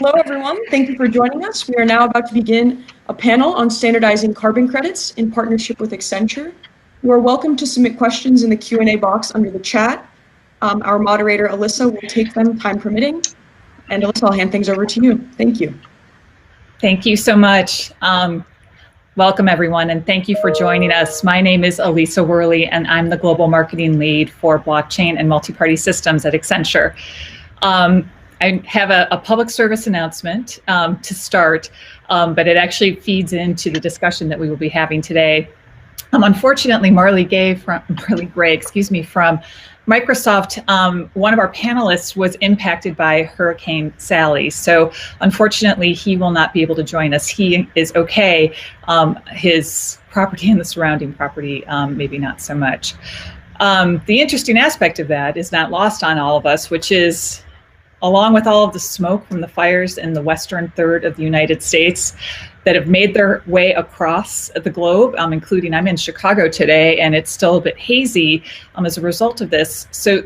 Hello, everyone. Thank you for joining us. We are now about to begin a panel on standardizing carbon credits in partnership with Accenture. You are welcome to submit questions in the Q&A box under the chat. Our moderator, Alissa, will take them time permitting. And Alissa, I'll hand things over to you. Thank you. Thank you so much. Welcome, everyone, and thank you for joining us. My name is Alissa Worley, and I'm the Global Marketing Lead for Blockchain and Multi-Party Systems at Accenture. I have a public service announcement to start, but it actually feeds into the discussion that we will be having today. Unfortunately, Marley Gray from Microsoft, one of our panelists was impacted by Hurricane Sally. So unfortunately, he will not be able to join us. He is okay. His property and the surrounding property, maybe not so much. The interesting aspect of that is not lost on all of us, which is, along with all of the smoke from the fires in the western third of the United States that have made their way across the globe, including I'm in Chicago today, and it's still a bit hazy as a result of this. So,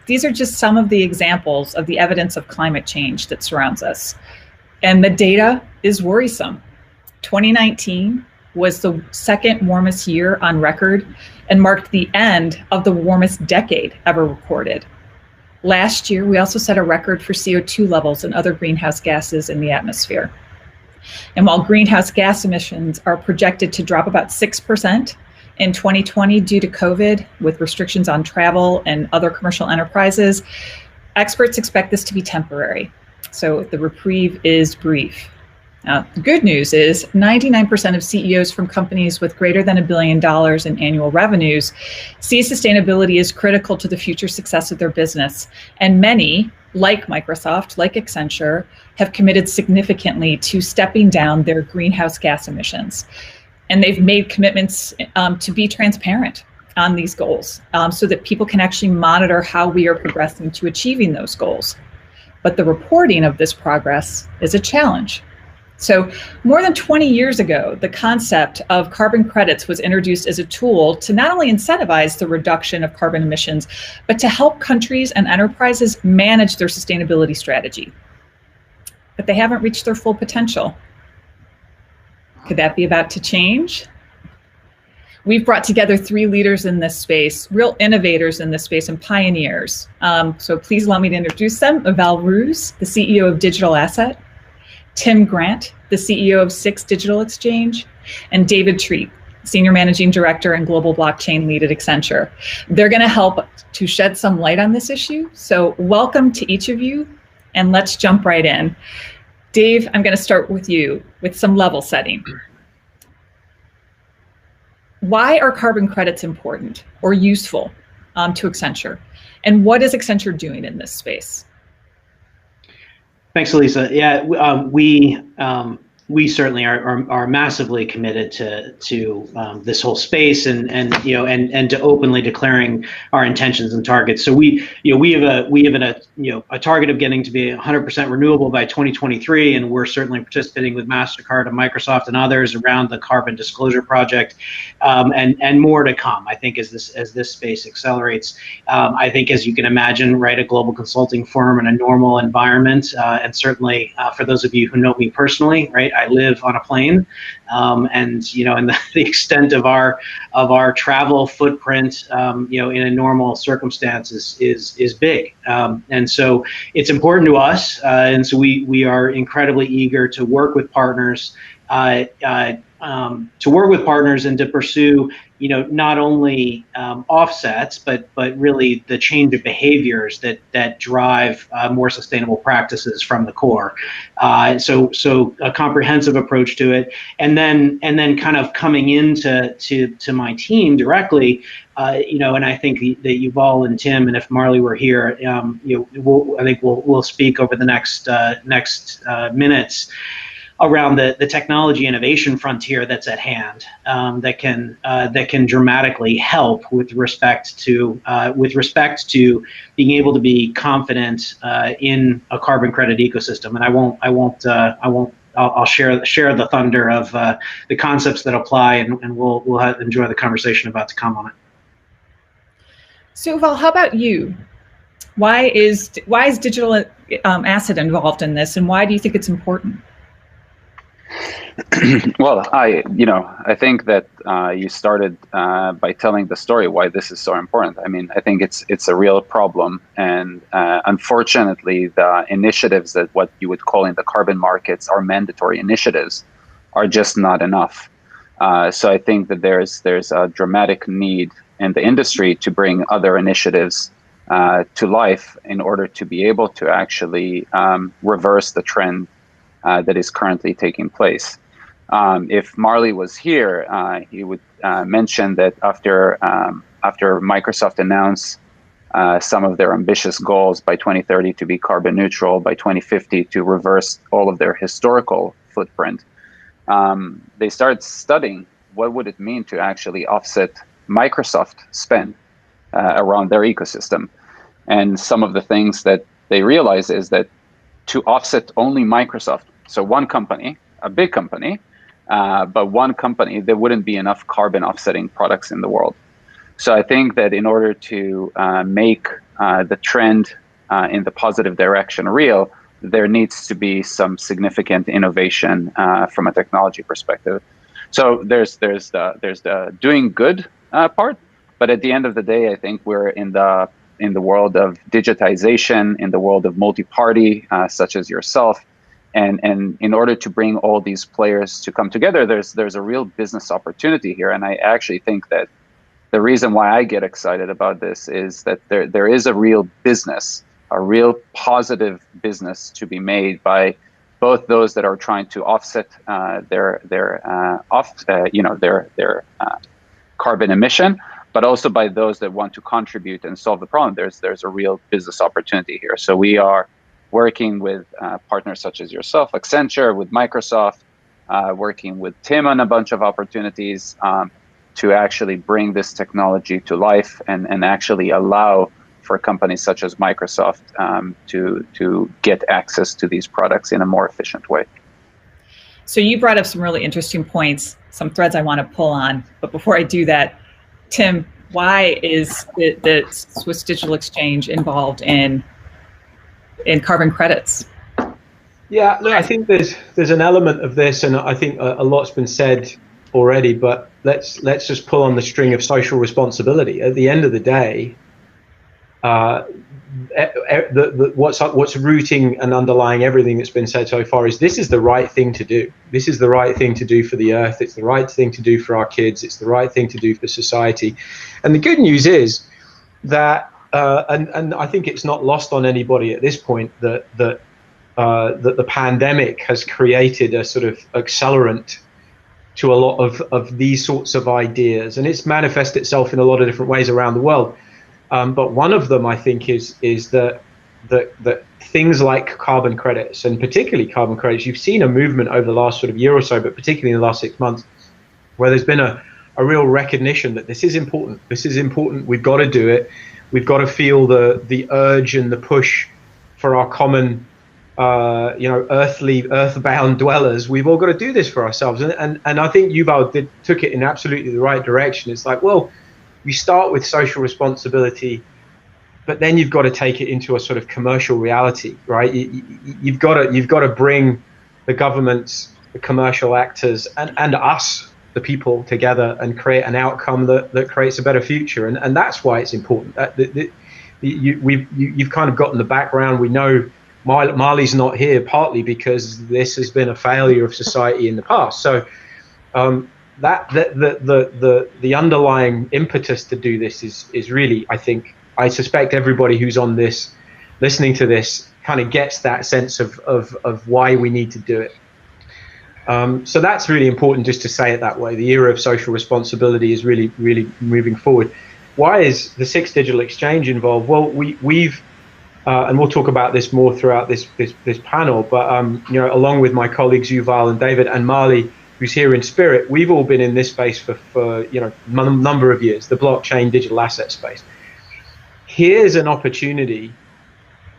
these are just some of the examples of the evidence of climate change that surrounds us. And the data is worrisome. 2019 was the second warmest year on record and marked the end of the warmest decade ever recorded. Last year, we also set a record for CO2 levels and other greenhouse gases in the atmosphere. And while greenhouse gas emissions are projected to drop about 6% in 2020 due to COVID, with restrictions on travel and other commercial enterprises, experts expect this to be temporary. So the reprieve is brief. Now, the good news is 99% of CEOs from companies with greater than $1 billion in annual revenues see sustainability as critical to the future success of their business. And many, like Microsoft, like Accenture, have committed significantly to stepping down their greenhouse gas emissions. And they've made commitments to be transparent on these goals so that people can actually monitor how we are progressing to achieving those goals. But the reporting of this progress is a challenge. So more than 20 years ago, the concept of carbon credits was introduced as a tool to not only incentivize the reduction of carbon emissions, but to help countries and enterprises manage their sustainability strategy. But they haven't reached their full potential. Could that be about to change? We've brought together 3 leaders in this space, real innovators in this space and pioneers. So please allow me to introduce them. Yuval, the CEO of Digital Asset; Tim Grant, the CEO of Six Digital Exchange; and David Treat, Senior Managing Director and Global Blockchain Lead at Accenture. They're going to help to shed some light on this issue. So welcome to each of you, and let's jump right in. Dave, I'm going to start with you with some level setting. Why are carbon credits important or useful to Accenture? And what is Accenture doing in this space? Thanks, Alissa. Yeah, we certainly are massively committed to this whole space and to openly declaring our intentions and targets. So we have a target of getting to be 100% renewable by 2023, and we're certainly participating with MasterCard and Microsoft and others around the Carbon Disclosure Project, and more to come. I think as this space accelerates, I think, as you can imagine, right, a global consulting firm in a normal environment, and certainly for those of you who know me personally, right, I live on a plane, and the extent of our travel footprint, in a normal circumstance is big, and so it's important to us, and so we are incredibly eager to work with partners, and to pursue, not only offsets, but really the change of behaviors that drive more sustainable practices from the core. So a comprehensive approach to it, and then kind of coming into my team directly, and I think that Yuval and Tim, and if Marley were here, we'll speak over the next minutes around the technology innovation frontier that's at hand, that can dramatically help with respect to being able to be confident in a carbon credit ecosystem. And I'll share the thunder of the concepts that apply, and we'll enjoy the conversation about to come on it. So, Yuval, how about you? Why is digital asset involved in this, and why do you think it's important? Well, I think that you started by telling the story why this is so important. I mean, I think it's a real problem, and unfortunately, the initiatives that what you would call in the carbon markets are mandatory initiatives are just not enough. So I think that there's a dramatic need in the industry to bring other initiatives to life in order to be able to actually reverse the trend that is currently taking place. If Marley was here, he would mention that after Microsoft announced some of their ambitious goals by 2030 to be carbon neutral, by 2050 to reverse all of their historical footprint, they started studying what would it mean to actually offset Microsoft spend around their ecosystem. And some of the things that they realize is that to offset only Microsoft, so one company, a big company, but one company, there wouldn't be enough carbon offsetting products in the world. So I think that in order to make the trend in the positive direction real, there needs to be some significant innovation from a technology perspective. So there's the doing good part, but at the end of the day, I think we're in the world of digitization, in the world of multi-party, such as yourself. And in order to bring all these players to come together, there's a real business opportunity here. And I actually think that the reason why I get excited about this is that there is a real business, a real positive business to be made by both those that are trying to offset their carbon emission, but also by those that want to contribute and solve the problem. There's a real business opportunity here. So we are working with partners such as yourself, Accenture, with Microsoft, working with Tim on a bunch of opportunities to actually bring this technology to life and actually allow for companies such as Microsoft to get access to these products in a more efficient way. So you brought up some really interesting points, some threads I want to pull on. But before I do that, Tim, why is the Swiss Digital Exchange involved in carbon credits? Yeah, look, I think there's an element of this, and I think a lot's been said already. But let's just pull on the string of social responsibility. At the end of the day, what's rooting and underlying everything that's been said so far is this is the right thing to do. This is the right thing to do for the earth. It's the right thing to do for our kids. It's the right thing to do for society. And the good news is that, and I think it's not lost on anybody at this point that the pandemic has created a sort of accelerant to a lot of these sorts of ideas, and it's manifested itself in a lot of different ways around the world. But one of them, I think, is that things like carbon credits, and particularly carbon credits, you've seen a movement over the last sort of year or so, but particularly in the last 6 months, where there's been a real recognition that this is important. This is important. We've got to do it. We've got to feel the urge and the push for our common, earthbound dwellers. We've all got to do this for ourselves. And I think Yuval took it in absolutely the right direction. It's like, well, you start with social responsibility, but then you've got to take it into a sort of commercial reality, right? You've got to bring the governments, the commercial actors, and us, the people, together and create an outcome that creates a better future. And that's why it's important. You've kind of gotten the background. We know Marley's not here partly because this has been a failure of society in the past. So the underlying impetus to do this is really, I suspect everybody who's on this, listening to this, kind of gets that sense of why we need to do it. So that's really important, just to say it that way. The era of social responsibility is really, really moving forward. Why is the Sixth Digital Exchange involved? Well, we've and we'll talk about this more throughout this panel. But along with my colleagues Yuval and David and Marley, who's here in spirit, we've all been in this space for a number of years, the blockchain digital asset space. Here's an opportunity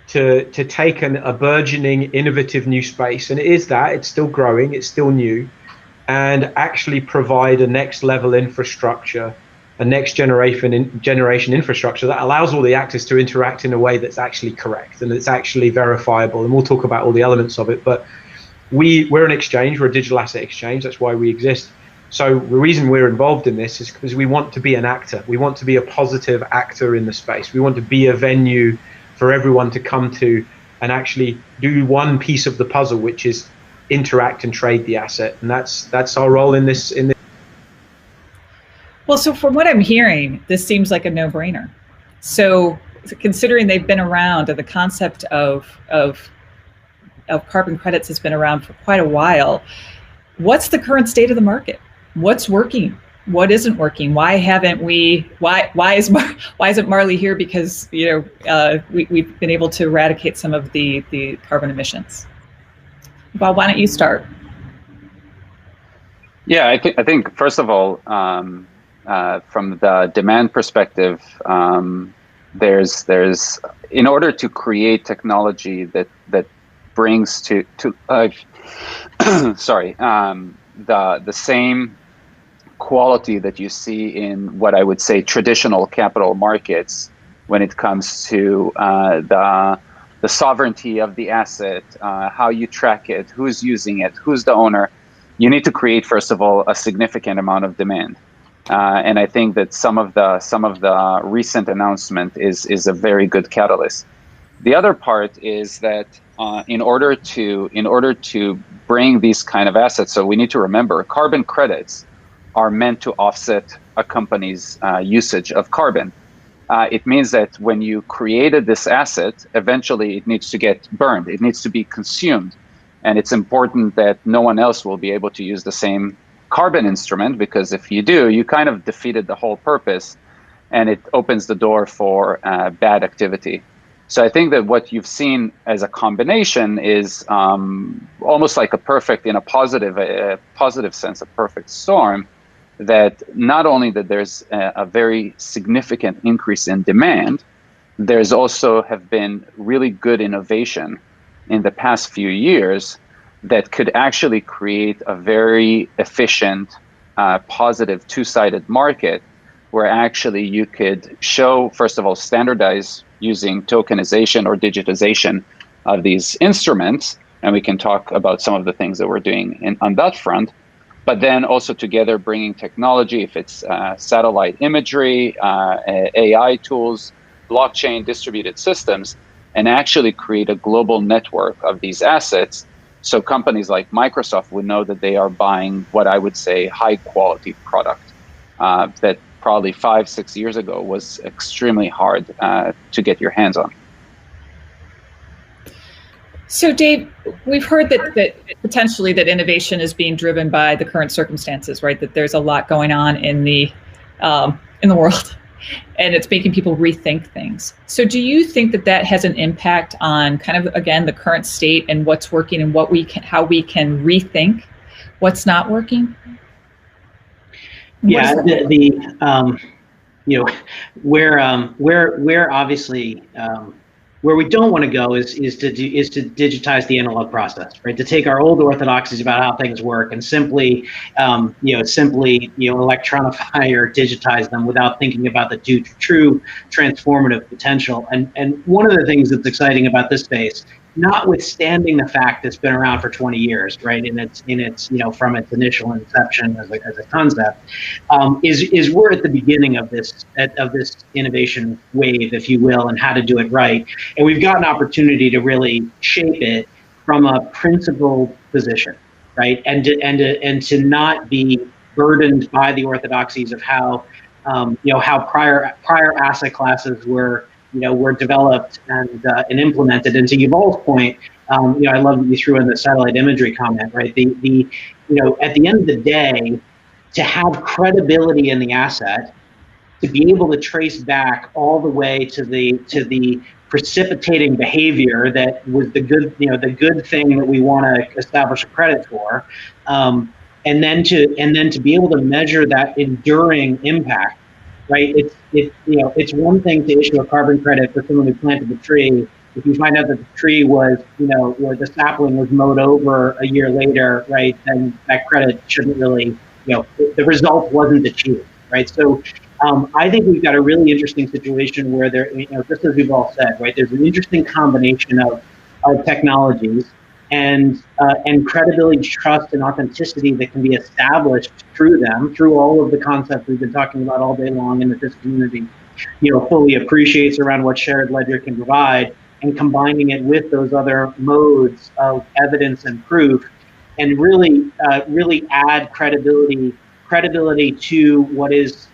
to take a burgeoning, innovative new space, and it's still growing, it's still new, and actually provide a next level infrastructure a next generation infrastructure that allows all the actors to interact in a way that's actually correct and it's actually verifiable. And we'll talk about all the elements of it, but we're an exchange, we're a digital asset exchange, that's why we exist. So the reason we're involved in this is because we want to be an actor. We want to be a positive actor in the space. We want to be a venue for everyone to come to and actually do one piece of the puzzle, which is interact and trade the asset. And that's our role in this. Well, so from what I'm hearing, this seems like a no-brainer. So considering they've been around, and the concept of carbon credits has been around for quite a while, what's the current state of the market? What's working? What isn't working? Why haven't we? Why isn't Marley here? Because we've been able to eradicate some of the carbon emissions. Yuval, why don't you start? Yeah, I think first of all, from the demand perspective, there's in order to create technology that brings to sorry, the same quality that you see in what I would say traditional capital markets when it comes to the sovereignty of the asset, how you track it, who's using it, who's the owner. You need to create, first of all, a significant amount of demand. And I think that some of the recent announcement is a very good catalyst. The other part is that in order to bring these kind of assets, so we need to remember carbon credits are meant to offset a company's usage of carbon. It means that when you created this asset, eventually it needs to get burned, it needs to be consumed. And it's important that no one else will be able to use the same carbon instrument, because if you do, you kind of defeated the whole purpose and it opens the door for bad activity. So I think that what you've seen as a combination is almost like a perfect, in a positive sense, a perfect storm, that not only that there's a very significant increase in demand, there's also have been really good innovation in the past few years that could actually create a very efficient, positive two-sided market where actually you could show, first of all, standardize using tokenization or digitization of these instruments. And we can talk about some of the things that we're doing on that front. But then also together bringing technology, if it's satellite imagery, AI tools, blockchain, distributed systems, and actually create a global network of these assets. So companies like Microsoft would know that they are buying what I would say high quality product that probably 5-6 years ago was extremely hard to get your hands on. So Dave, we've heard that potentially that innovation is being driven by the current circumstances, right? That there's a lot going on in the world, and it's making people rethink things. So do you think that has an impact on kind of, again, the current state and what's working and how we can rethink what's not working? Yeah, where obviously where we don't want to go is to digitize the analog process, right? To take our old orthodoxies about how things work and simply electronify or digitize them without thinking about the true transformative potential. And one of the things that's exciting about this space, notwithstanding the fact it's been around for 20 years, right? In its from its initial inception as a concept, is we're at the beginning of this innovation wave, if you will, and how to do it right. And we've got an opportunity to really shape it from a principled position, right? And to not be burdened by the orthodoxies of how prior asset classes were developed and implemented. And to Yuval's point, I love that you threw in the satellite imagery comment, right? At the end of the day, to have credibility in the asset, to be able to trace back all the way to the precipitating behavior that was the good thing that we want to establish a credit for, and then to be able to measure that enduring impact. Right, it's one thing to issue a carbon credit for someone who planted the tree. If you find out that the tree was, where the sapling was mowed over a year later, right, then that credit shouldn't really, the result wasn't achieved, right? So I think we've got a really interesting situation where there, just as we've all said, right, there's an interesting combination of technologies and credibility, trust, and authenticity that can be established through them, through all of the concepts we've been talking about all day long, and that this community, fully appreciates around what shared ledger can provide, and combining it with those other modes of evidence and proof, and really add credibility to what is,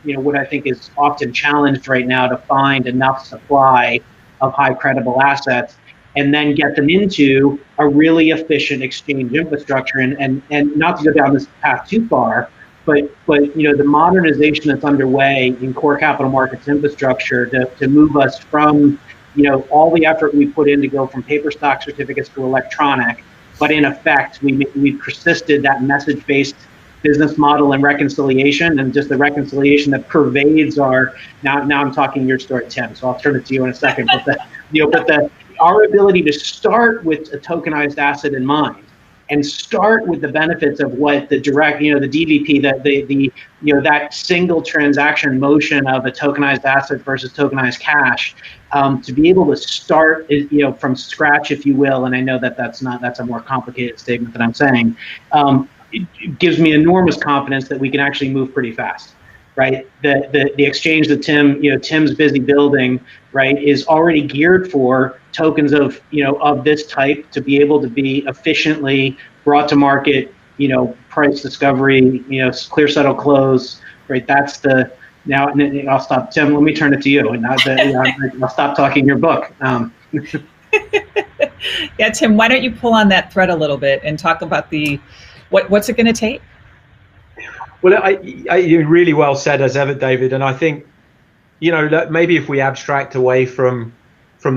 what I think is often challenged right now, to find enough supply of high credible assets, and then get them into a really efficient exchange infrastructure. And not to go down this path too far, but the modernization that's underway in core capital markets infrastructure to move us from all the effort we put in to go from paper stock certificates to electronic, but in effect we persisted that message-based business model and reconciliation, and just the reconciliation that pervades our, now I'm talking your story, Tim, so I'll turn it to you in a second, but our ability to start with a tokenized asset in mind, and start with the benefits of what the direct, the DVP, that single transaction motion of a tokenized asset versus tokenized cash, to be able to start, from scratch, if you will. And I know that's a more complicated statement than I'm saying. It gives me enormous confidence that we can actually move pretty fast, right? The exchange that Tim's busy building, right, is already geared for tokens of this type to be able to be efficiently brought to market, price discovery, clear, settle, close, right? That's the, now I'll stop. Tim, let me turn it to you, and I'll stop talking your book. Yeah, Tim, why don't you pull on that thread a little bit and talk about what's it going to take? Well, you really well said, as ever, David. And I think, maybe if we abstract away from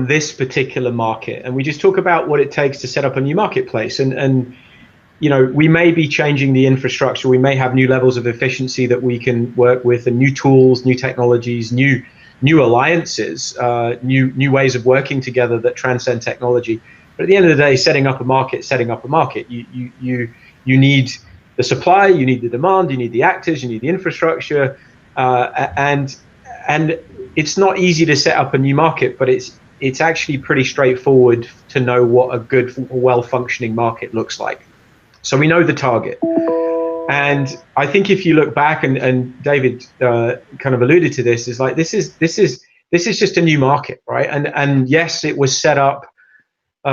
this particular market and we just talk about what it takes to set up a new marketplace, and we may be changing the infrastructure. We may have new levels of efficiency that we can work with, and new tools, new technologies, new alliances, new ways of working together that transcend technology. But at the end of the day, setting up a market, you need the supply, you need the demand, you need the actors, you need the infrastructure, and it's not easy to set up a new market, but it's actually pretty straightforward to know what a good, well-functioning market looks like. So we know the target, and I think if you look back, and David kind of alluded to this, is like this is just a new market, right? And yes, it was set up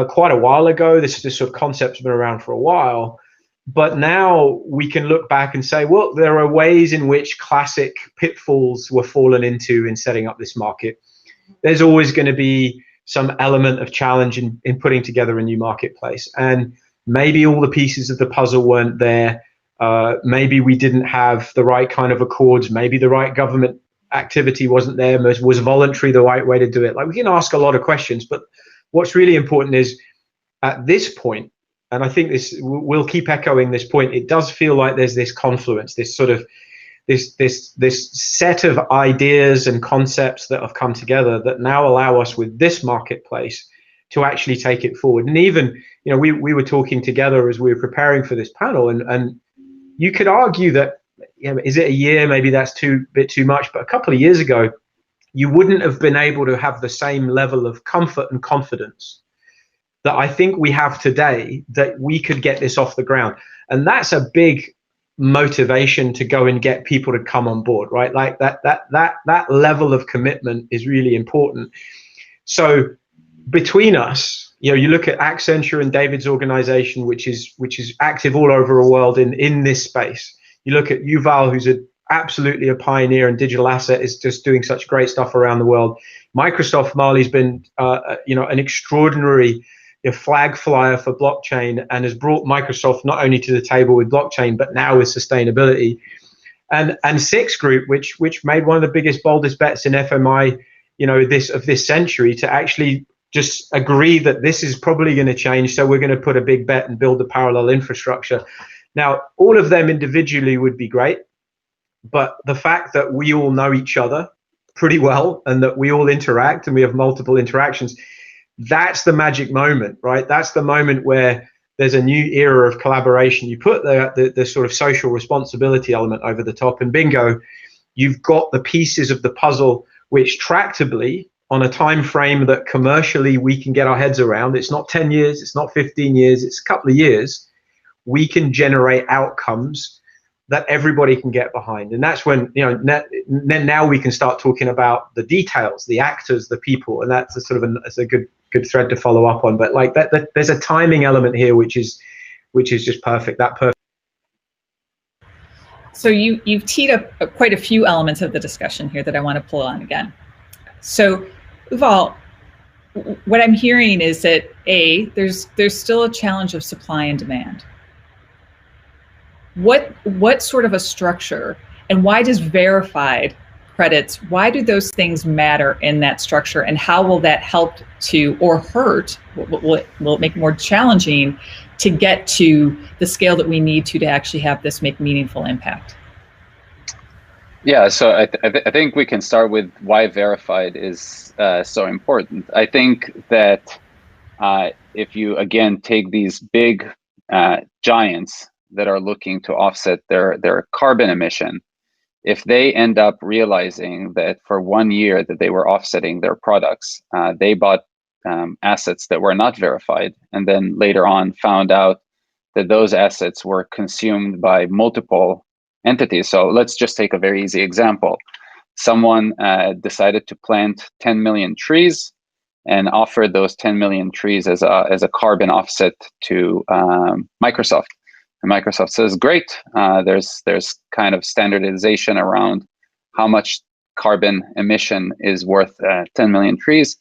quite a while ago. This sort of concept's been around for a while. But now we can look back and say, well, there are ways in which classic pitfalls were fallen into in setting up this market. There's always going to be some element of challenge in putting together a new marketplace. And maybe all the pieces of the puzzle weren't there. Maybe we didn't have the right kind of accords. Maybe the right government activity wasn't there. Was voluntary the right way to do it? Like, we can ask a lot of questions, but what's really important is, at this point, and I think we'll keep echoing this point, it does feel like there's this confluence, this sort of this set of ideas and concepts that have come together that now allow us, with this marketplace, to actually take it forward. And even, we were talking together as we were preparing for this panel, and you could argue that, is it a year? Maybe that's a bit too much, but a couple of years ago, you wouldn't have been able to have the same level of comfort and confidence that I think we have today, that we could get this off the ground. And that's a big motivation to go and get people to come on board, right? Like that level of commitment is really important. So between us, you look at Accenture and David's organization, which is active all over the world in this space. You look at Yuval, who's absolutely a pioneer in digital asset, is just doing such great stuff around the world. Microsoft, Marley's been an extraordinary flag flyer for blockchain, and has brought Microsoft not only to the table with blockchain, but now with sustainability. And Six Group, which made one of the biggest, boldest bets in FMI, this century, to actually just agree that this is probably going to change. So we're going to put a big bet and build a parallel infrastructure. Now, all of them individually would be great, but the fact that we all know each other pretty well, and that we all interact, and we have multiple interactions, that's the magic moment, right? That's the moment where there's a new era of collaboration. You put the sort of social responsibility element over the top, and bingo, you've got the pieces of the puzzle which tractably, on a time frame that commercially we can get our heads around, it's not 10 years, it's not 15 years, it's a couple of years, we can generate outcomes that everybody can get behind. And that's when, then now we can start talking about the details, the actors, the people, and that's a sort of that's a good thread to follow up on. But like that there's a timing element here which is just perfect. So you've teed up quite a few elements of the discussion here that I want to pull on again. So Yuval, what I'm hearing is that there's still a challenge of supply and demand. What sort of a structure, and why does verified credits, why do those things matter in that structure, and how will that help to, or hurt, will it make it more challenging to get to the scale that we need to actually have this make meaningful impact? Yeah, so I think we can start with why verified is so important. I think that if you, again, take these big giants that are looking to offset their carbon emission, if they end up realizing that for 1 year that they were offsetting their products, they bought assets that were not verified, and then later on found out that those assets were consumed by multiple entities. So let's just take a very easy example. Someone decided to plant 10 million trees and offered those 10 million trees as a carbon offset to Microsoft. And Microsoft says, great, there's kind of standardization around how much carbon emission is worth 10 million trees.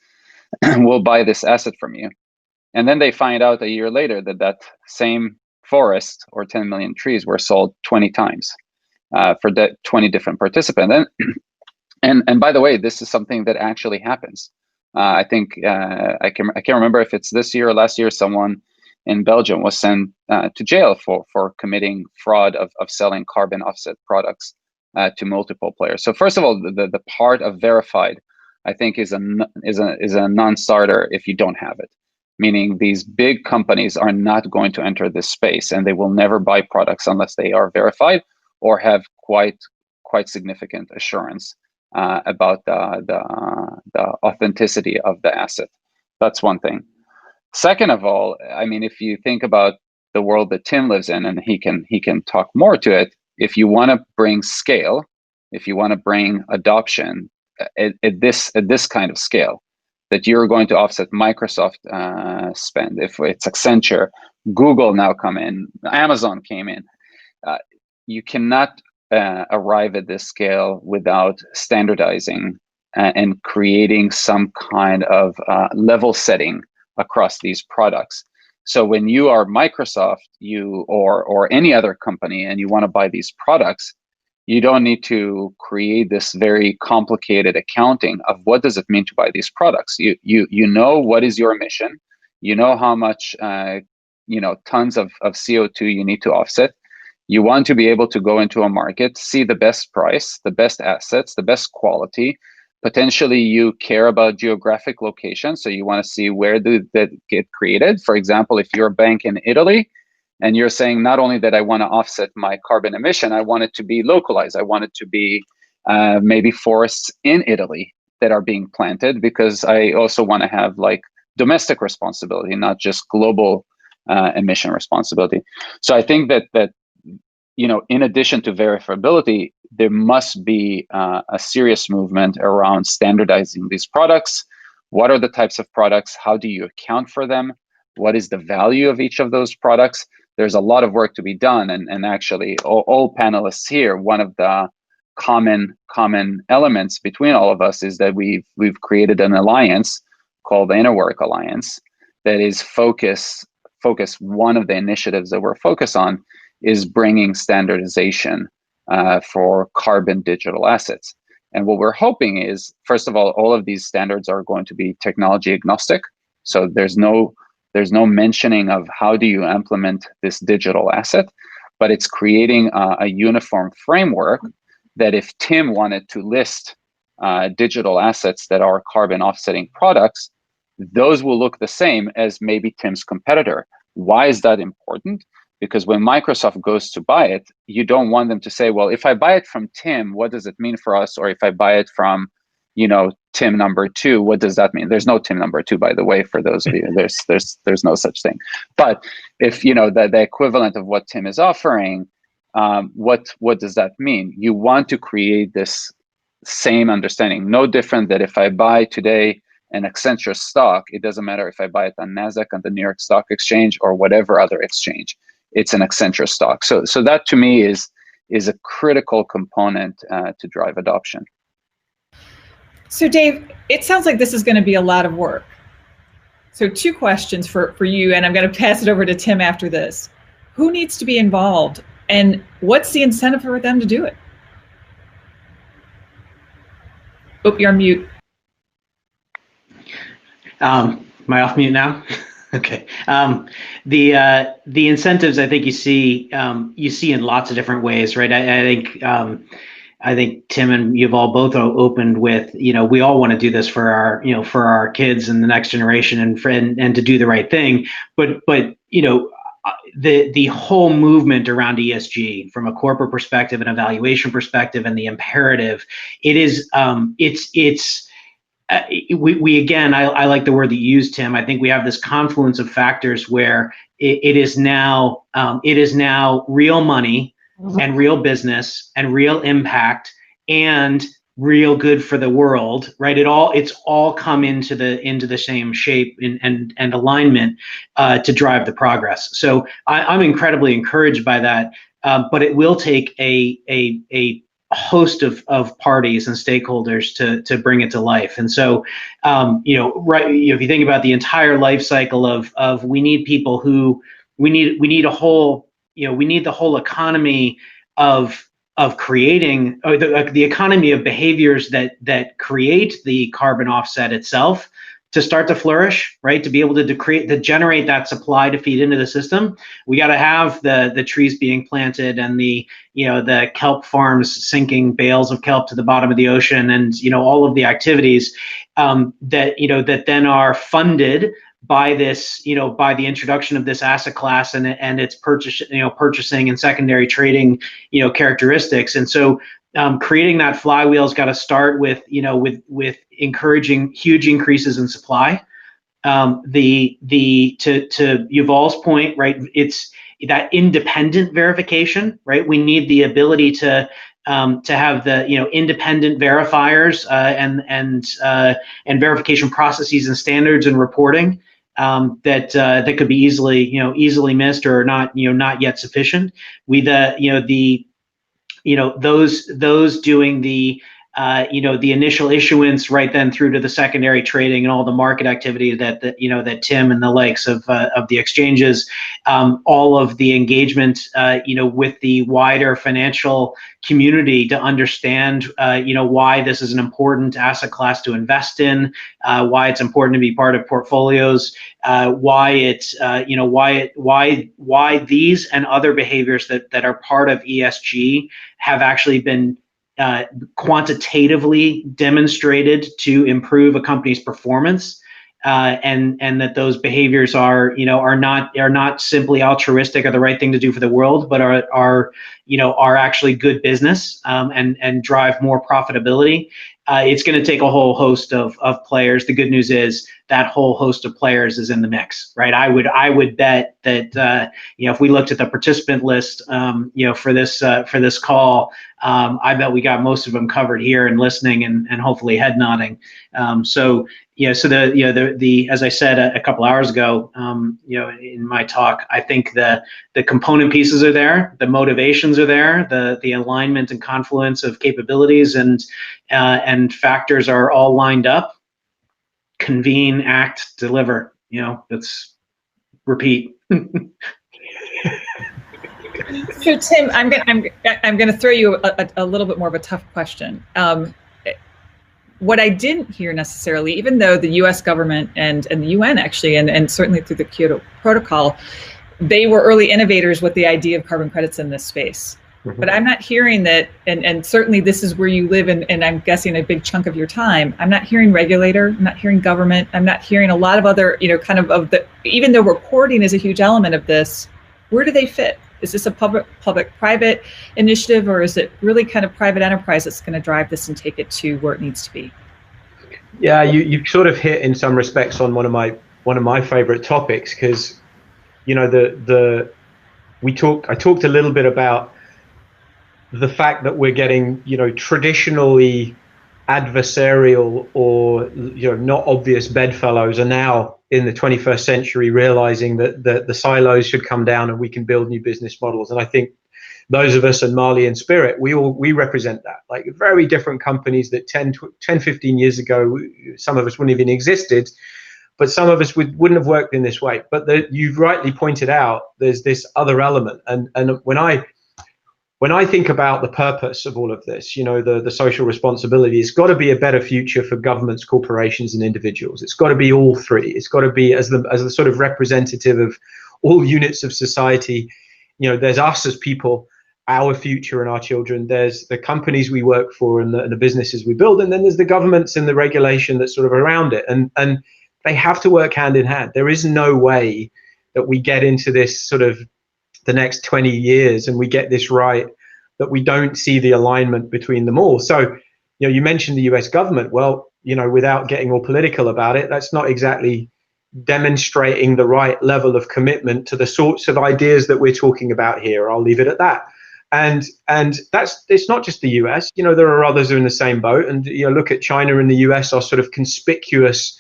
We'll buy this asset from you. And then they find out a year later that same forest or 10 million trees were sold 20 times for 20 different participants. And by the way, this is something that actually happens. I think I can't remember if it's this year or last year, someone in Belgium was sent to jail for committing fraud of selling carbon offset products to multiple players. So first of all, the part of verified, I think, is a non-starter if you don't have it. Meaning these big companies are not going to enter this space, and they will never buy products unless they are verified or have quite significant assurance about the authenticity of the asset. That's one thing. Second of all, I mean, if you think about the world that Tim lives in, and he can talk more to it, if you want to bring scale, if you want to bring adoption at this kind of scale, that you're going to offset Microsoft spend, if it's Accenture, Google now come in, Amazon came in, you cannot arrive at this scale without standardizing and creating some kind of level setting across these products. So when you are Microsoft, or any other company, and you want to buy these products, you don't need to create this very complicated accounting of what does it mean to buy these products. You know what is your emission, you know how much tons of CO2 you need to offset. You want to be able to go into a market, see the best price, the best assets, the best quality. Potentially you care about geographic location, so you want to see where did that get created. For example, if you're a bank in Italy and you're saying not only that I want to offset my carbon emission, I want it to be localized. I want it to be maybe forests in Italy that are being planted, because I also want to have like domestic responsibility, not just global emission responsibility. So I think that in addition to verifiability, there must be a serious movement around standardizing these products. What are the types of products? How do you account for them? What is the value of each of those products? There's a lot of work to be done. And actually, all panelists here, one of the common elements between all of us is that we've created an alliance called the Inner Work Alliance that is focused. One of the initiatives that we're focused on is bringing standardization for carbon digital assets. And what we're hoping is, first of all of these standards are going to be technology agnostic. So there's no mentioning of how do you implement this digital asset, but it's creating a uniform framework that if Tim wanted to list digital assets that are carbon offsetting products, those will look the same as maybe Tim's competitor. Why is that important? Because when Microsoft goes to buy it, you don't want them to say, well, if I buy it from Tim, what does it mean for us? Or if I buy it from, Tim number 2, what does that mean? There's no Tim number 2, by the way, for those of you. There's no such thing. But if the equivalent of what Tim is offering, what does that mean? You want to create this same understanding. No different that if I buy today an Accenture stock, it doesn't matter if I buy it on NASDAQ, on the New York Stock Exchange, or whatever other exchange. It's an Accenture stock. So that to me is a critical component to drive adoption. So Dave, it sounds like this is going to be a lot of work. So 2 questions for you, and I'm going to pass it over to Tim after this. Who needs to be involved, and what's the incentive for them to do it? Oh, you're on mute. Am I off mute now? Okay. The incentives, I think you see in lots of different ways, right? I think Tim and Yuval both opened with, we all want to do this for our kids and the next generation and to do the right thing. But the whole movement around ESG from a corporate perspective and evaluation perspective and the imperative, it is, we again, I like the word that you used, Tim. I think we have this confluence of factors where it is now real money and real business and real impact and real good for the world, right? It's all come into the same shape and alignment to drive the progress. So I'm incredibly encouraged by that, but it will take a host of parties and stakeholders to bring it to life. And so, if you think about the entire life cycle of we need people who we need a whole, we need the whole economy of creating, or the economy of behaviors that create the carbon offset itself to start to flourish, right? To be able to generate that supply to feed into the system, we got to have the trees being planted and the kelp farms sinking bales of kelp to the bottom of the ocean, and all of the activities that then are funded by this, by the introduction of this asset class and its purchasing and secondary trading, characteristics. And so creating that flywheel's got to start with encouraging huge increases in supply. To Yuval's point, right? It's that independent verification, right? We need the ability to have the independent verifiers and verification processes and standards and reporting that could be easily missed or not yet sufficient. Those doing the initial issuance right then through to the secondary trading and all the market activity that Tim and the likes of the exchanges, all of the engagement with the wider financial community to understand why this is an important asset class to invest in, why it's important to be part of portfolios, why these and other behaviors that are part of ESG have actually been quantitatively demonstrated to improve a company's performance, and that those behaviors are not simply altruistic or the right thing to do for the world, but are actually good business and drive more profitability. It's going to take a whole host of players. The good news is that whole host of players is in the mix, right? I would bet that if we looked at the participant list, for this call, I bet we got most of them covered here and listening and hopefully head nodding. So as I said a couple hours ago, in my talk, I think the component pieces are there, the motivations are there, the alignment and confluence of capabilities and factors are all lined up. Convene, act, deliver. Let's repeat. So Tim, I'm going to throw you a little bit more of a tough question. What I didn't hear necessarily, even though the U.S. government and the UN actually, and certainly through the Kyoto Protocol, they were early innovators with the idea of carbon credits in this space. Mm-hmm. But I'm not hearing that, and certainly this is where you live, and I'm guessing a big chunk of your time. I'm not hearing regulator, I'm not hearing government, I'm not hearing a lot of other, even though reporting is a huge element of this, where do they fit? Is this a public-private initiative, or is it really kind of private enterprise that's going to drive this and take it to where it needs to be? Yeah, you sort of hit in some respects on one of my favorite topics, because I talked a little bit about the fact that we're getting traditionally adversarial or not obvious bedfellows are now in the 21st century realizing that the silos should come down and we can build new business models. And I think those of us in Marley and Spirit, we represent that. Like very different companies that 10, 15 years ago, some of us wouldn't even existed, but some of us wouldn't have worked in this way. But you've rightly pointed out, there's this other element. And when I think about the purpose of all of this, the social responsibility, it's got to be a better future for governments, corporations, and individuals. It's got to be all three. It's got to be as the sort of representative of all units of society. There's us as people, our future and our children. There's the companies we work for and the businesses we build, and then there's the governments and the regulation that's sort of around it. And they have to work hand in hand. There is no way that we get into this sort of the next 20 years and we get this right, that we don't see the alignment between them all. So, you mentioned the US government. Well, without getting all political about it, that's not exactly demonstrating the right level of commitment to the sorts of ideas that we're talking about here. I'll leave it at that. And it's not just the US, there are others who are in the same boat. And, look at China and the US are sort of conspicuous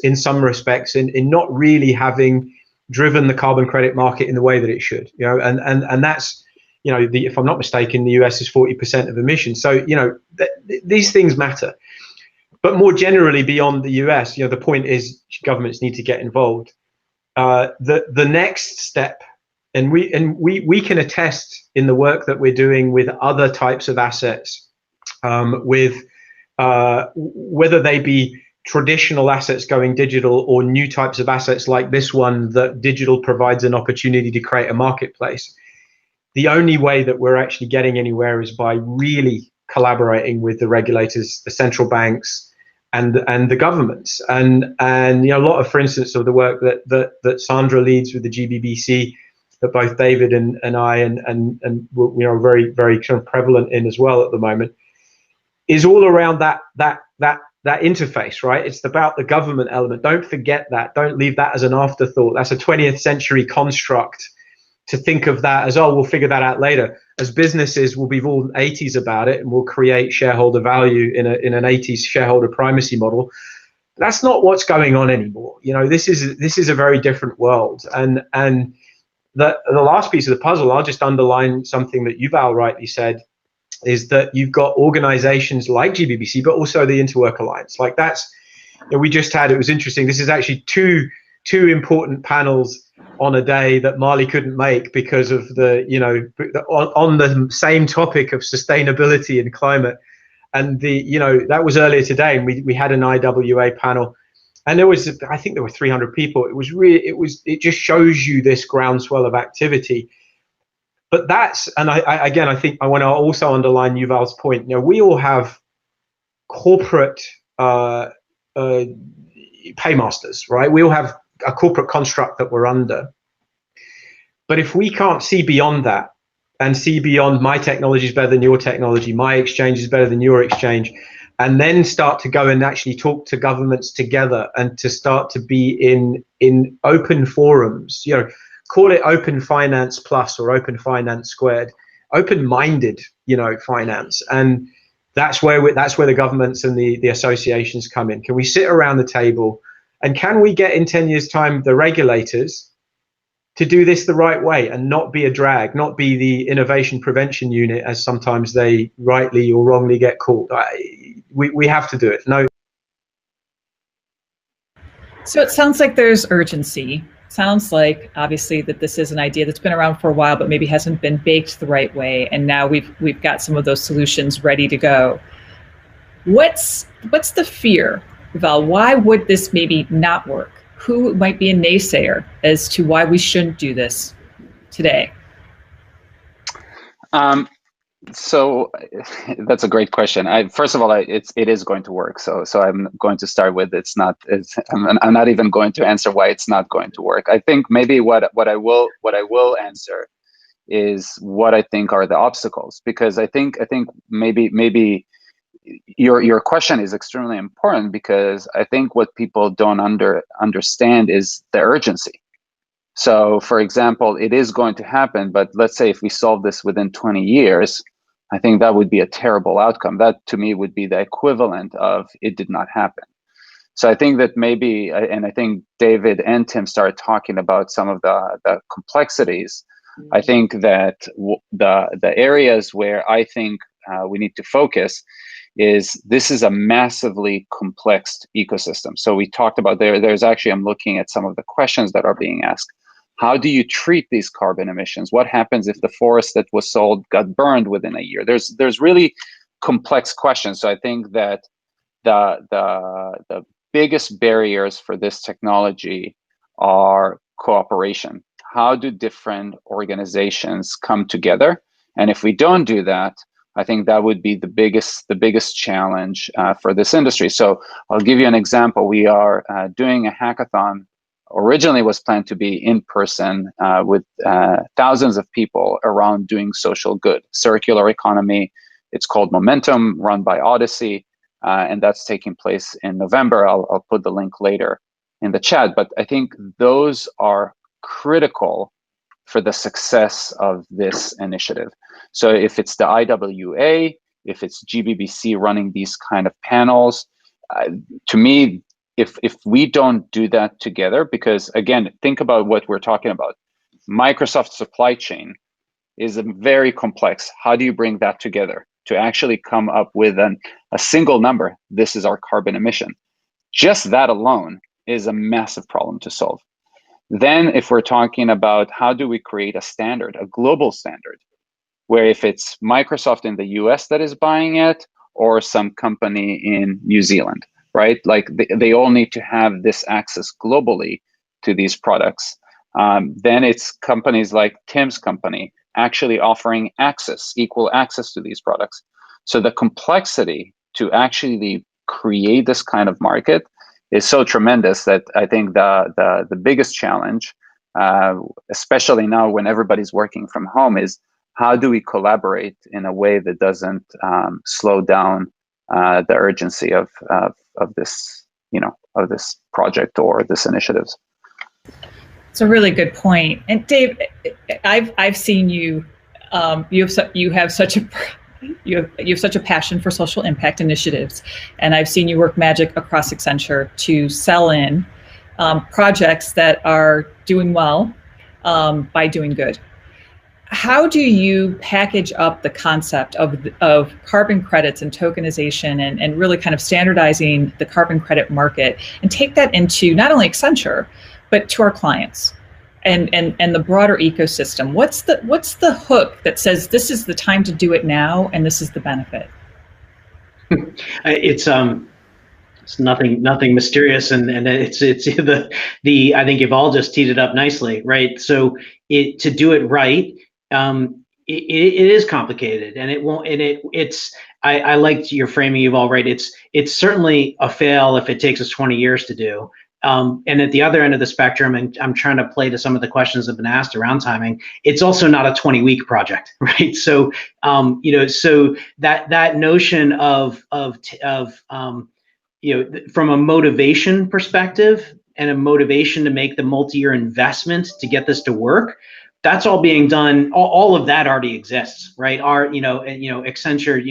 in some respects in not really having driven the carbon credit market in the way that it should, and that's, if I'm not mistaken, the US is 40% of emissions. So, these things matter. But more generally beyond the US, the point is governments need to get involved. The next step, and we can attest in the work that we're doing with other types of assets, with whether they be traditional assets going digital or new types of assets like this one, that digital provides an opportunity to create a marketplace. The only way that we're actually getting anywhere is by really collaborating with the regulators, the central banks, and the governments. And a lot of, for instance, of the work that Sandra leads with the GBBC, that both David and I and very, very kind of prevalent in as well at the moment, is all around that interface, right? It's about the government element. Don't forget that. Don't leave that as an afterthought. That's a 20th century construct to think of that as, we'll figure that out later. As businesses, we'll be all 80s about it and we'll create shareholder value in an 80s shareholder primacy model. That's not what's going on anymore. This is a very different world. And the last piece of the puzzle, I'll just underline something that Yuval rightly said, is that you've got organizations like GBBC, but also the Interwork Alliance. Like that's, we just had, it was interesting. This is actually two important panels on a day that Marley couldn't make because of on the same topic of sustainability and climate. And that was earlier today, and we had an IWA panel, and I think there were 300 people. It just shows you this groundswell of activity. But I think I want to also underline Yuval's point. We all have corporate paymasters, right? We all have a corporate construct that we're under. But if we can't see beyond that and see beyond my technology is better than your technology, my exchange is better than your exchange, and then start to go and actually talk to governments together and to start to be in open forums, call it open finance plus or open finance squared, open-minded, finance. And that's where the governments and the associations come in. Can we sit around the table, and can we get in 10 years time the regulators to do this the right way and not be a drag, not be the innovation prevention unit as sometimes they rightly or wrongly get called? We have to do it. No. So it sounds like there's urgency. Sounds like obviously that this is an idea that's been around for a while, but maybe hasn't been baked the right way. And now we've got some of those solutions ready to go. What's the fear, Yuval? Why would this maybe not work? Who might be a naysayer as to why we shouldn't do this today? So that's a great question. First of all, it is going to work. So I'm going to start with I'm not even going to answer why it's not going to work. I think maybe what I will answer is what I think are the obstacles, because I think maybe your question is extremely important, because I think what people don't understand is the urgency. So, for example, it is going to happen, but let's say if we solve this within 20 years, I think that would be a terrible outcome. That, to me, would be the equivalent of it did not happen. So I think that maybe, and I think David and Tim started talking about some of the complexities. I think that the areas where I think we need to focus is this is a massively complex ecosystem. So we talked about there's actually, I'm looking at some of the questions that are being asked. How do you treat these carbon emissions? What happens if the forest that was sold got burned within a year? There's really complex questions. So I think that the biggest barriers for this technology are cooperation. How do different organizations come together? And if we don't do that, I think that would be the biggest challenge for this industry. So I'll give you an example. We are doing a hackathon. Originally was planned to be in person with thousands of people around doing social good, circular economy. It's called Momentum, run by Odyssey, and that's taking place in November. I'll put the link later in the chat. But I think those are critical for the success of this initiative. So if it's the IWA, if it's GBBC running these kind of panels, to me, if we don't do that together, because again, think about what we're talking about. Microsoft supply chain is very complex. How do you bring that together to actually come up with a single number? This is our carbon emission. Just that alone is a massive problem to solve. Then if we're talking about how do we create a standard, a global standard, where if it's Microsoft in the US that is buying it or some company in New Zealand, right? Like they all need to have this access globally to these products. Then it's companies like Tim's company actually offering equal access to these products. So the complexity to actually create this kind of market is so tremendous that I think the biggest challenge, especially now when everybody's working from home, is how do we collaborate in a way that doesn't slow down the urgency of this, of this project or this initiatives. It's a really good point. And Dave, I've seen you. You have such a passion for social impact initiatives, and I've seen you work magic across Accenture to sell in projects that are doing well by doing good. How do you package up the concept of carbon credits and tokenization and really kind of standardizing the carbon credit market and take that into not only Accenture, but to our clients and the broader ecosystem? What's the hook that says this is the time to do it now and this is the benefit? It's nothing mysterious, and it's the I think Yuval just teed it up nicely, right? So to do it right, it is complicated, and it won't. And it's I liked your framing, Yuval, right? It's certainly a fail if it takes us 20 years to do. And at the other end of the spectrum, and I'm trying to play to some of the questions that have been asked around timing, it's also not a 20-week project, right? So, so that notion of from a motivation perspective and a motivation to make the multi-year investment to get this to work, that's all being done. All of that already exists, right? Our, Accenture,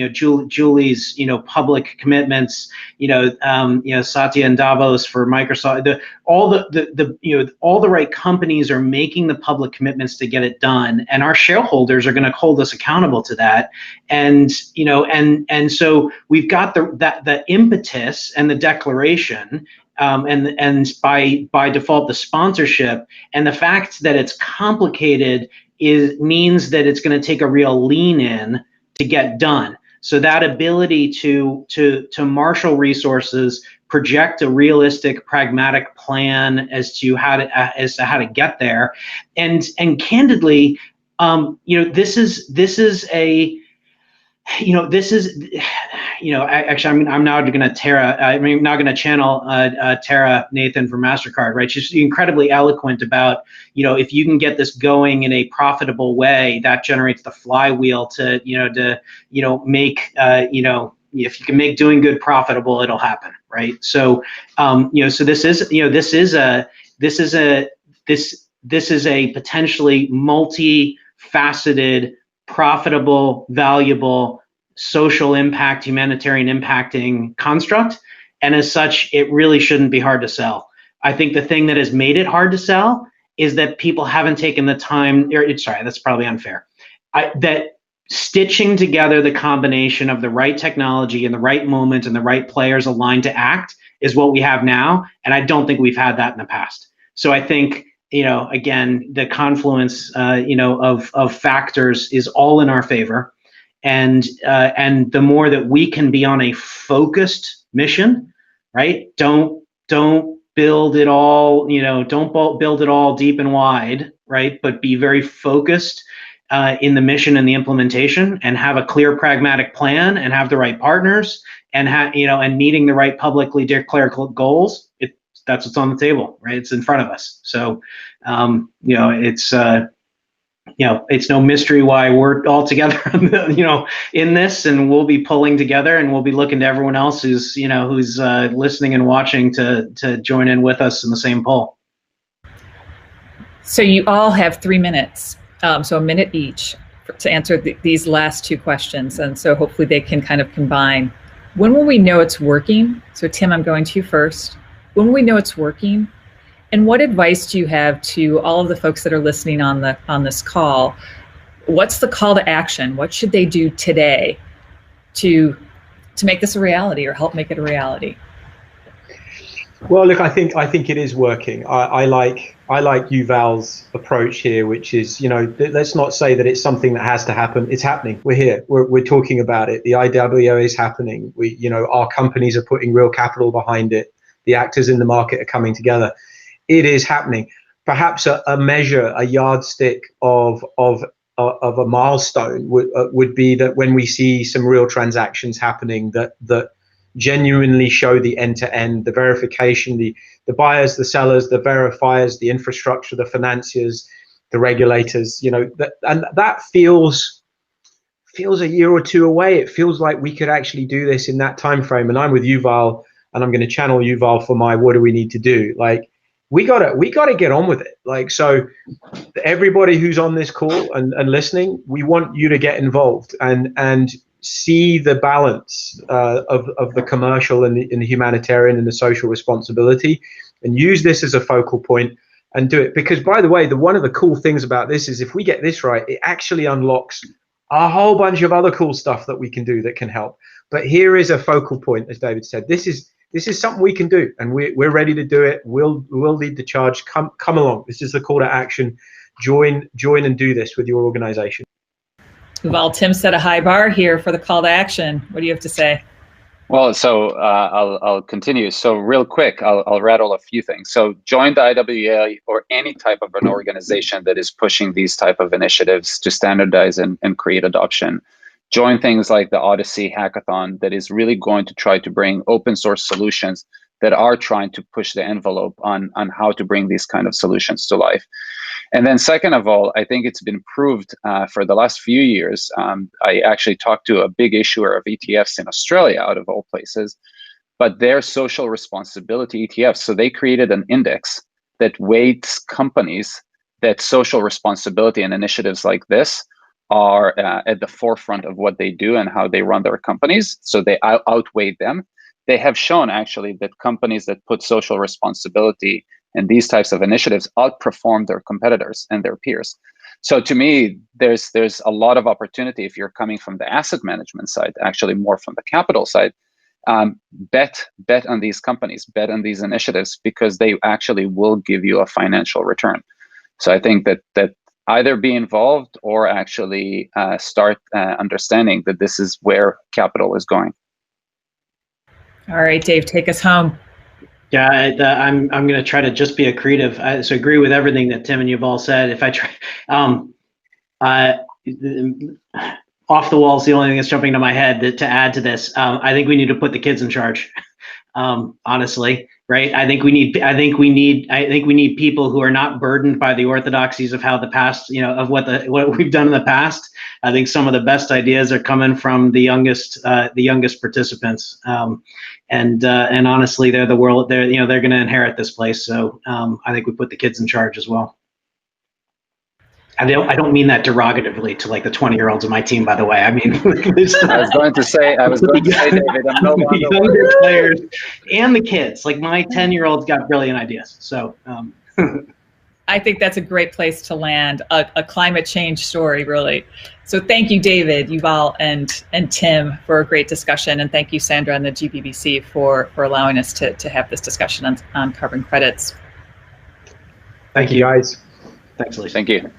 Julie's, public commitments, Satya and Davos for Microsoft. All the right companies are making the public commitments to get it done, and our shareholders are going to hold us accountable to that. And so we've got the impetus and the declaration. And by default, the sponsorship, and the fact that it's complicated means that it's going to take a real lean in to get done. So that ability to marshal resources, project a realistic, pragmatic plan as to how to get there, and candidly, this is a This is, actually, I'm now going to channel Tara Nathan from MasterCard, right? She's incredibly eloquent about, if you can get this going in a profitable way, that generates the flywheel to make, if you can make doing good profitable, it'll happen, right? So, so this is a potentially multifaceted, profitable, valuable, social impact, humanitarian impacting construct. And as such, it really shouldn't be hard to sell. I think the thing that has made it hard to sell is that people haven't taken the time, that's probably unfair. That stitching together the combination of the right technology and the right moment and the right players aligned to act is what we have now. And I don't think we've had that in the past. So I think, again, the confluence, of factors is all in our favor. And the more that we can be on a focused mission, right? Don't build it all, don't build it all deep and wide, right? But be very focused in the mission and the implementation, and have a clear pragmatic plan, and have the right partners, and and meeting the right publicly declared goals. That's what's on the table, right? It's in front of us. So, it's no mystery why we're all together, in this, and we'll be pulling together, and we'll be looking to everyone else who's listening and watching to join in with us in the same poll. So you all have 3 minutes, so a minute each to answer these last two questions. And so hopefully they can kind of combine. When will we know it's working? So Tim, I'm going to you first. When will we know it's working? And what advice do you have to all of the folks that are listening on this call? What's the call to action? What should they do today to make this a reality, or help make it a reality? Well, look, I think it is working. I like Yuval's approach here, which is, let's not say that it's something that has to happen. It's happening. We're here. We're talking about it. The IWO is happening. Our companies are putting real capital behind it. The actors in the market are coming together. It is happening. Perhaps a measure, a yardstick of a milestone would be that when we see some real transactions happening that genuinely show the end-to-end, the verification, the buyers, the sellers, the verifiers, the infrastructure, the financiers, the regulators, and that feels a year or two away. It feels like we could actually do this in that time frame. And I'm with Yuval, and I'm going to channel Yuval for my what do we need to do. Like, we gotta get on with it. Like, so everybody who's on this call and listening, we want you to get involved and see the balance of the commercial and the humanitarian and the social responsibility, and use this as a focal point and do it. Because, by the way, one of the cool things about this is if we get this right, it actually unlocks a whole bunch of other cool stuff that we can do that can help. But here is a focal point, as David said. This is something we can do, and we're ready to do it. We'll lead the charge. Come along. This is the call to action. Join and do this with your organization. Well, Tim set a high bar here for the call to action. What do you have to say? Well, so I'll continue. So real quick, I'll rattle a few things. So join the IWA or any type of an organization that is pushing these type of initiatives to standardize and create adoption. Join things like the Odyssey Hackathon that is really going to try to bring open source solutions that are trying to push the envelope on how to bring these kind of solutions to life. And then second of all, I think it's been proved for the last few years. I actually talked to a big issuer of ETFs in Australia, out of all places, but they're social responsibility ETFs. So they created an index that weights companies that social responsibility and initiatives like this are at the forefront of what they do and how they run their companies. So they outweigh them. They have shown actually that companies that put social responsibility and these types of initiatives outperform their competitors and their peers. So to me, there's a lot of opportunity if you're coming from the asset management side, actually more from the capital side. Bet on these companies, bet on these initiatives, because they actually will give you a financial return. So I think that either be involved or actually start understanding that this is where capital is going. All right, Dave, take us home. Yeah, I'm going to try to just be accretive. So agree with everything that Tim and Yuval said. If I try, off the wall is the only thing that's jumping to my head to add to this. I think we need to put the kids in charge. Honestly, right? I think we need people who are not burdened by the orthodoxies of how the past, of what we've done in the past. I think some of the best ideas are coming from the youngest participants. And honestly, they're going to inherit this place. So I think we put the kids in charge as well. I don't mean that derogatively to like the 20-year-olds of my team, by the way. I mean, I was going to say, David, I'm no longer younger players and the kids. Like my 10-year-olds got brilliant ideas. So I think that's a great place to land a climate change story, really. So thank you, David, Yuval, and Tim for a great discussion, and thank you, Sandra and the GBBC for allowing us to have this discussion on carbon credits. Thank you, guys. Thanks, Alissa. Thank you.